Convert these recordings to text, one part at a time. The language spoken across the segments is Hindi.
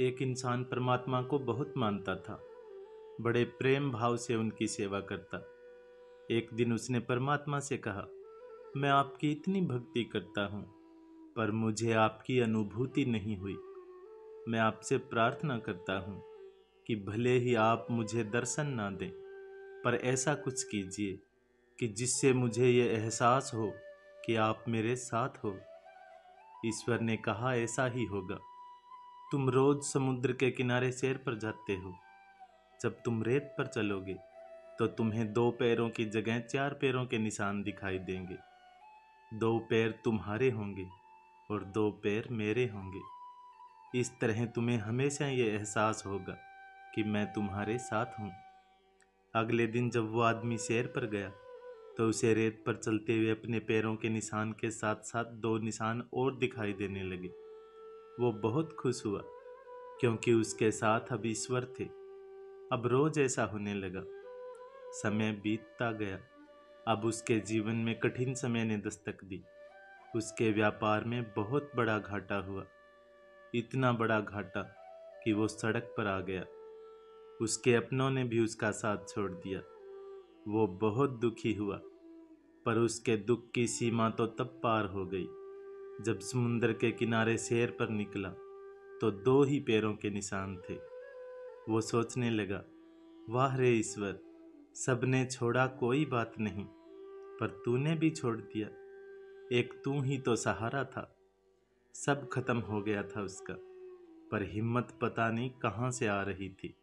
एक इंसान परमात्मा को बहुत मानता था। बड़े प्रेम भाव से उनकी सेवा करता। एक दिन उसने परमात्मा से कहा, मैं आपकी इतनी भक्ति करता हूँ, पर मुझे आपकी अनुभूति नहीं हुई। मैं आपसे प्रार्थना करता हूँ कि भले ही आप मुझे दर्शन ना दें, पर ऐसा कुछ कीजिए कि जिससे मुझे ये एहसास हो कि आप मेरे साथ हो। ईश्वर ने कहा, ऐसा ही होगा। तुम रोज समुद्र के किनारे सैर पर जाते हो। जब तुम रेत पर चलोगे तो तुम्हें 2 पैरों की जगह 4 पैरों के निशान दिखाई देंगे। 2 पैर तुम्हारे होंगे और 2 पैर मेरे होंगे। इस तरह तुम्हें हमेशा ये एहसास होगा कि मैं तुम्हारे साथ हूँ। अगले दिन जब वो आदमी सैर पर गया तो उसे रेत पर चलते हुए अपने पैरों के निशान के साथ साथ 2 निशान और दिखाई देने लगे। वो बहुत खुश हुआ क्योंकि उसके साथ अब ईश्वर थे। अब रोज ऐसा होने लगा। समय बीतता गया। अब उसके जीवन में कठिन समय ने दस्तक दी। उसके व्यापार में बहुत बड़ा घाटा हुआ। इतना बड़ा घाटा कि वो सड़क पर आ गया। उसके अपनों ने भी उसका साथ छोड़ दिया। वो बहुत दुखी हुआ, पर उसके दुख की सीमा तो तब पार हो गई जब समुद्र के किनारे सैर पर निकला तो 2 ही पैरों के निशान थे। वो सोचने लगा, वाह रे ईश्वर, सबने छोड़ा कोई बात नहीं, पर तूने भी छोड़ दिया। एक तू ही तो सहारा था। सब खत्म हो गया था उसका, पर हिम्मत पता नहीं कहाँ से आ रही थी।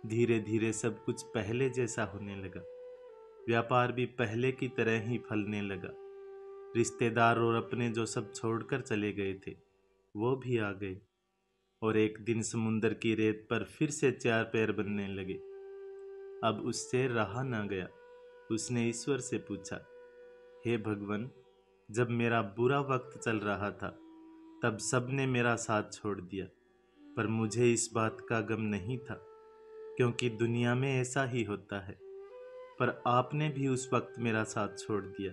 धीरे धीरे सब कुछ पहले जैसा होने लगा। व्यापार भी पहले की तरह ही फलने लगा। रिश्तेदार और अपने जो सब छोड़कर चले गए थे वो भी आ गए। और एक दिन समुद्र की रेत पर फिर से 4 पैर बनने लगे। अब उससे रहा ना गया। उसने ईश्वर से पूछा, हे भगवान, जब मेरा बुरा वक्त चल रहा था तब सबने मेरा साथ छोड़ दिया, पर मुझे इस बात का गम नहीं था, क्योंकि दुनिया में ऐसा ही होता है। पर आपने भी उस वक्त मेरा साथ छोड़ दिया।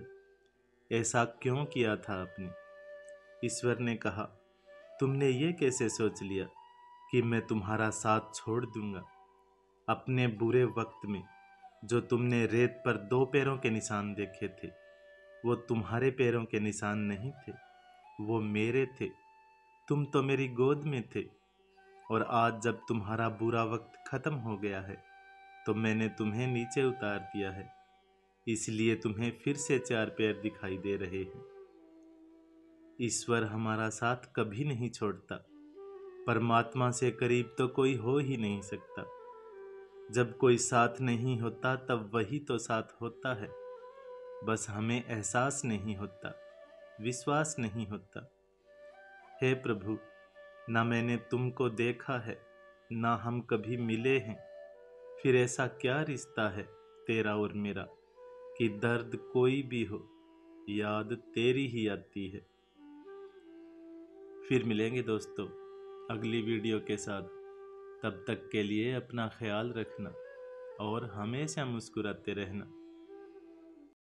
ऐसा क्यों किया था आपने? ईश्वर ने कहा, तुमने ये कैसे सोच लिया कि मैं तुम्हारा साथ छोड़ दूंगा? अपने बुरे वक्त में जो तुमने रेत पर 2 पैरों के निशान देखे थे वो तुम्हारे पैरों के निशान नहीं थे, वो मेरे थे। तुम तो मेरी गोद में थे। और आज जब तुम्हारा बुरा वक्त खत्म हो गया है तो मैंने तुम्हें नीचे उतार दिया है, इसलिए तुम्हें फिर से 4 पैर दिखाई दे रहे हैं। ईश्वर हमारा साथ कभी नहीं छोड़ता। परमात्मा से करीब तो कोई हो ही नहीं सकता। जब कोई साथ नहीं होता तब वही तो साथ होता है। बस हमें एहसास नहीं होता, विश्वास नहीं होता। हे प्रभु, ना मैंने तुमको देखा है, ना हम कभी मिले हैं, फिर ऐसा क्या रिश्ता है तेरा और मेरा कि दर्द कोई भी हो याद तेरी ही आती है। फिर मिलेंगे दोस्तों अगली वीडियो के साथ। तब तक के लिए अपना ख्याल रखना और हमेशा मुस्कुराते रहना।